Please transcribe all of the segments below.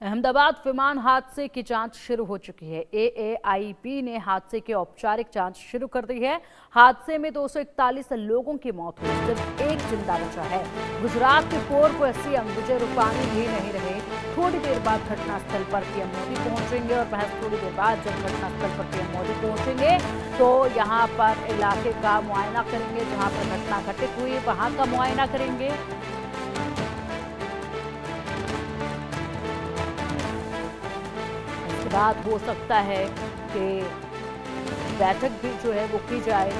अहमदाबाद विमान हादसे की जांच शुरू हो चुकी है। एएआईबी ने हादसे की औपचारिक जांच शुरू कर दी है। हादसे में 241 लोगों की मौत हुई, सिर्फ एक जिंदा बचा है। गुजरात के पूर्व सीएम विजय रूपाणी भी नहीं रहे। थोड़ी देर बाद घटनास्थल पर पीएम मोदी पहुंचेंगे और महज थोड़ी देर बाद जब घटनास्थल पर पीएम मोदी पहुंचेंगे तो यहां पर इलाके का मुआयना करेंगे। जहां पर घटना घटित हुई वहां का मुआयना करेंगे। बात हो सकता है कि बैठक भी जो है वो की जाए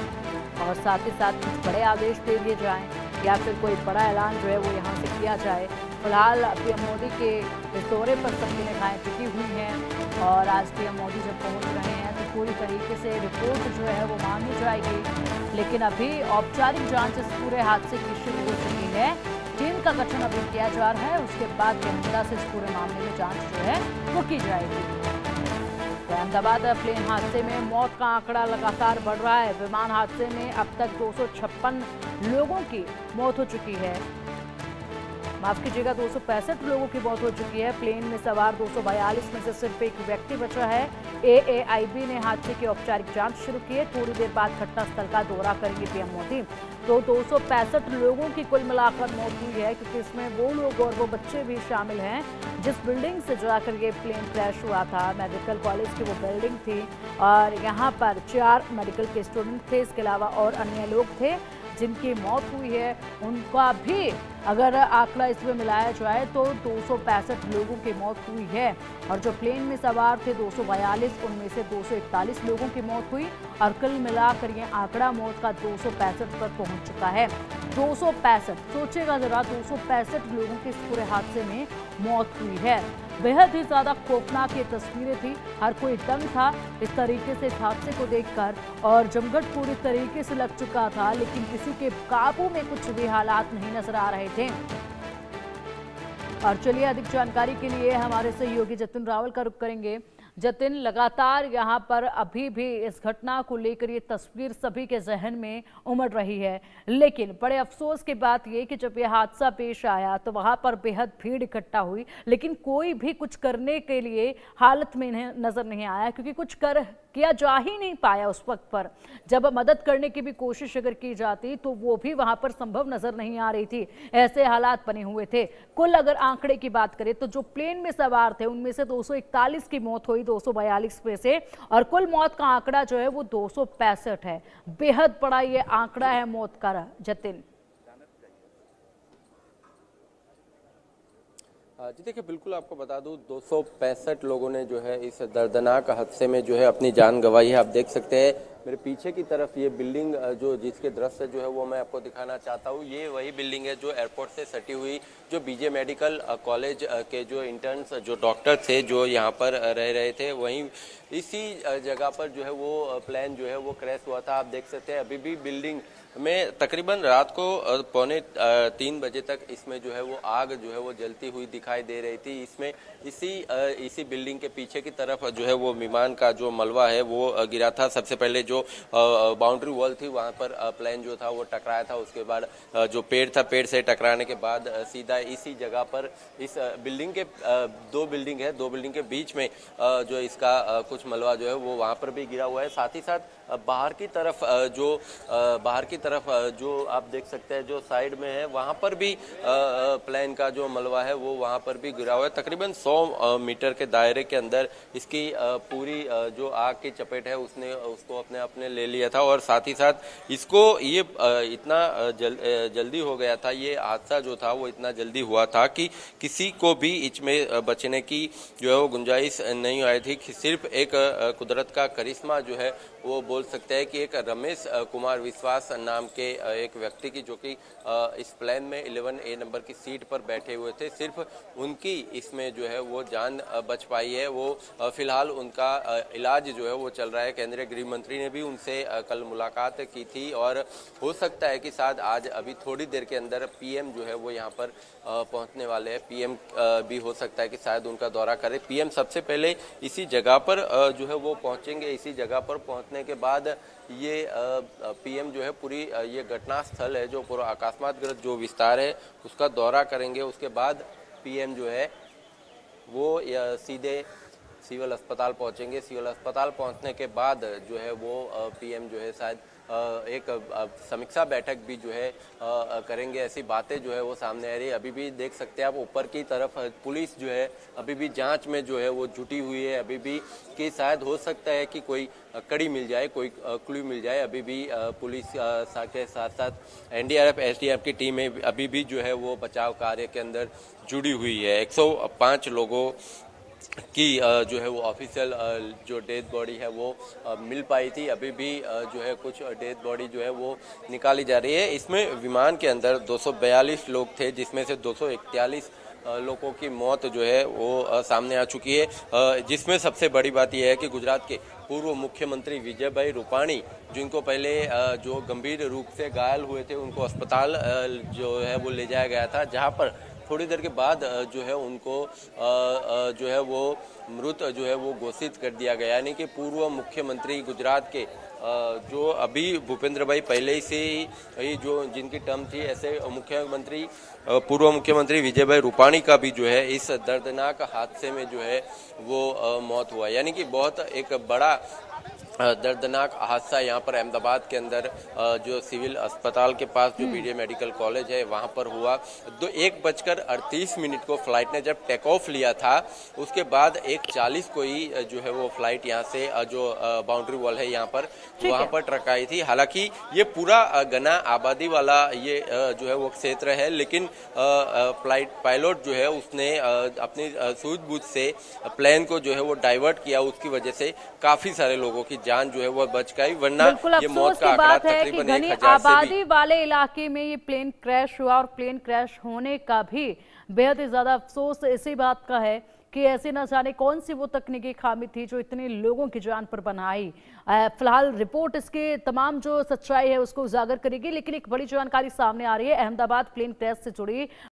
और साथ ही साथ कुछ बड़े आदेश दे दिए जाएं या फिर कोई बड़ा ऐलान जो है वो यहाँ से किया जाए। फिलहाल पीएम मोदी के इस दौरे पर सबकी निगाहें टिकी हुई हैं और आज पीएम मोदी जब पहुँच रहे हैं तो पूरी तरीके से रिपोर्ट जो है वो मांगी जाएगी। लेकिन अभी औपचारिक जांच इस पूरे हादसे की शुरू हो चुकी है। टीम का गठन अभी किया जा रहा है, उसके बाद गहनता से इस पूरे मामले में जांच जो है वो की जाएगी। अहमदाबाद प्लेन हादसे में मौत का आंकड़ा लगातार बढ़ रहा है। विमान हादसे में अब तक 256 लोगों की मौत हो चुकी है। माफ कीजिएगा, 265 लोगों की मौत हो चुकी है। प्लेन में सवार 242 में से सिर्फ एक व्यक्ति बचा है। एएआईबी ने हादसे की औपचारिक जांच शुरू की है। थोड़ी देर बाद घटनास्थल का दौरा करेंगे पीएम मोदी। तो 265 लोगों की कुल मिलाकर मौत हुई है, क्योंकि इसमें वो लोग और वो बच्चे भी शामिल हैं जिस बिल्डिंग से जाकर ये प्लेन क्रैश हुआ था। मेडिकल कॉलेज की वो बिल्डिंग थी और यहाँ पर 4 मेडिकल के स्टूडेंट थे। इसके अलावा और अन्य लोग थे जिनकी मौत हुई है। उनका भी अगर आंकड़ा इसमें मिलाया जाए तो 265 लोगों की मौत हुई है और जो प्लेन में सवार थे 242, उनमें से 241 लोगों की मौत हुई और कुल मिलाकर ये आंकड़ा मौत का 265 पर पहुंच चुका है। 265, सोचेगा जरा, 265 लोगों के इस पूरे हादसे में मौत हुई है। बेहद ही ज्यादा खौफनाक ये तस्वीरें थी। हर कोई दंग था इस तरीके से इस हादसे को देखकर और जमघट पूरी तरीके से लग चुका था, लेकिन किसी के काबू में कुछ भी हालात नहीं नजर आ रहे थे। और चलिए अधिक जानकारी के लिए हमारे सहयोगी जतिन रावल का रुख करेंगे। जतिन, लगातार यहाँ पर अभी भी इस घटना को लेकर ये तस्वीर सभी के जहन में उमड़ रही है, लेकिन बड़े अफसोस की बात ये कि जब ये हादसा पेश आया तो वहां पर बेहद भीड़ इकट्ठा हुई, लेकिन कोई भी कुछ करने के लिए हालत में नजर नहीं आया, क्योंकि कुछ किया जा ही नहीं पाया उस वक्त पर। जब मदद करने की भी कोशिश अगर की जाती तो वो भी वहां पर संभव नजर नहीं आ रही थी। ऐसे हालात बने हुए थे। कुल अगर आंकड़े की बात करें तो जो प्लेन में सवार थे उनमें से 241 की मौत हुई 242 में से, और कुल मौत का आंकड़ा जो है वो 265 है। बेहद बड़ा ये आंकड़ा है मौत का। जतिन जी देखिए, बिल्कुल आपको बता दूं 265 लोगों ने जो है इस दर्दनाक हादसे में जो है अपनी जान गंवाई है। आप देख सकते हैं मेरे पीछे की तरफ ये बिल्डिंग जो जिसके दृश्य जो है वो मैं आपको दिखाना चाहता हूँ। ये वही बिल्डिंग है जो एयरपोर्ट से सटी हुई, जो बीजे मेडिकल कॉलेज के जो इंटर्न्स जो डॉक्टर थे जो यहाँ पर रह रहे थे, वहीं इसी जगह पर जो है वो प्लेन जो है वो क्रैश हुआ था। आप देख सकते हैं अभी भी बिल्डिंग में तकरीबन रात को 2:45 बजे तक इसमें जो है वो आग जो है वो जलती हुई दिखाई दे रही थी। इसमें इसी बिल्डिंग के पीछे की तरफ जो है वो विमान का जो मलबा है वो गिरा था। सबसे पहले जो बाउंड्री वॉल थी वहां पर प्लेन जो था वो टकराया था। उसके बाद जो पेड़ था, पेड़ से टकराने के बाद सीधा इसी जगह पर इस बिल्डिंग के दो बिल्डिंग के बीच में जो इसका कुछ मलबा जो है वो वहां पर भी गिरा हुआ है। साथ ही साथ बाहर की तरफ जो आप देख सकते हैं जो साइड में है वहां पर भी प्लेन का जो मलबा है वो वहां पर भी गिरा हुआ है। तकरीबन 100 मीटर के दायरे के अंदर इसकी पूरी जो आग की चपेट है उसको अपने ले लिया था। और साथ ही साथ इसको ये इतना जल्दी हो गया था, ये हादसा जो था वो इतना जल्दी हुआ था कि किसी को भी इसमें बचने की जो है वो गुंजाइश नहीं आई थी। सिर्फ एक कुदरत का करिश्मा जो है वो बोल सकते हैं कि एक रमेश कुमार विश्वास नाम के एक व्यक्ति की, जो कि इस प्लेन में 11A नंबर की सीट पर बैठे हुए थे, सिर्फ उनकी इसमें जो है वो जान बच पाई है। वो फिलहाल उनका इलाज जो है वो चल रहा है। केंद्रीय गृह मंत्री ने भी उनसे कल मुलाकात की थी और हो सकता है कि शायद आज अभी थोड़ी देर के अंदर पीएम जो है वो यहाँ पर पहुँचने वाले हैं। पीएम भी हो सकता है कि शायद उनका दौरा करे। पीएम सबसे पहले इसी जगह पर जो है वो पहुँचेंगे। इसी जगह पर पहुँचने के बाद ये पीएम जो है पूरी ये घटना स्थल है जो पूरा अकस्मातग्रस्त जो विस्तार है उसका दौरा करेंगे। उसके बाद पीएम जो है वो सीधे सिविल अस्पताल पहुंचेंगे। सिविल अस्पताल पहुंचने के बाद जो है वो पीएम जो है शायद एक समीक्षा बैठक भी जो है करेंगे। ऐसी बातें जो है वो सामने आ रही है। अभी भी देख सकते हैं आप ऊपर की तरफ पुलिस जो है अभी भी जांच में जो है वो जुटी हुई है। अभी भी कि शायद हो सकता है कि कोई कड़ी मिल जाए, कोई क्लू मिल जाए। अभी भी पुलिस के साथ साथ एनडीआरएफ एसडीआरएफ की टीमें अभी भी जो है वो बचाव कार्य के अंदर जुड़ी हुई है। 105 लोगों की जो है वो ऑफिशियल जो डेथ बॉडी है वो मिल पाई थी। अभी भी जो है कुछ डेथ बॉडी जो है वो निकाली जा रही है। इसमें विमान के अंदर 242 लोग थे, जिसमें से 241 लोगों की मौत जो है वो सामने आ चुकी है। जिसमें सबसे बड़ी बात यह है कि गुजरात के पूर्व मुख्यमंत्री विजयभाई रूपाणी, जिनको पहले जो गंभीर रूप से घायल हुए थे, उनको अस्पताल जो है वो ले जाया गया था, जहां पर थोड़ी देर के बाद जो है उनको जो है वो मृत जो है वो घोषित कर दिया गया। यानी कि पूर्व मुख्यमंत्री गुजरात के जो अभी भूपेंद्र भाई पहले से ही जो जिनकी टर्म थी, ऐसे मुख्यमंत्री पूर्व मुख्यमंत्री विजय भाई रूपाणी का भी जो है इस दर्दनाक हादसे में जो है वो मौत हुआ। यानी कि बहुत एक बड़ा दर्दनाक हादसा यहाँ पर अहमदाबाद के अंदर जो सिविल अस्पताल के पास जो बीडीए मेडिकल कॉलेज है वहाँ पर हुआ। 1:38 को फ्लाइट ने जब टेक ऑफ लिया था, उसके बाद 1:40 को ही जो है वो फ्लाइट यहाँ से जो बाउंड्री वॉल है यहाँ पर वहाँ पर टकराई थी। हालांकि ये पूरा घना आबादी वाला ये जो है वो क्षेत्र है, लेकिन फ्लाइट पायलट जो है उसने अपनी सूझबूझ से प्लेन को जो है वो डाइवर्ट किया। उसकी वजह से काफी सारे लोगों की जान जो है वो बच गई, वरना ये मौत का आंकड़ा तकरीबन 1000 से भी आबादी वाले इलाके में ये प्लेन क्रैश हुआ। और प्लेन क्रैश होने का भी बेहद ही ज्यादा अफसोस इसी बात का है कि ऐसे न जाने कौन सी वो तकनीकी खामी थी जो इतने लोगों की जान पर बन आई। फिलहाल रिपोर्ट इसके तमाम जो सच्चाई है उसको उजागर करेगी, लेकिन एक बड़ी जानकारी सामने आ रही है। अहमदाबाद प्लेन क्रैश से जुड़ी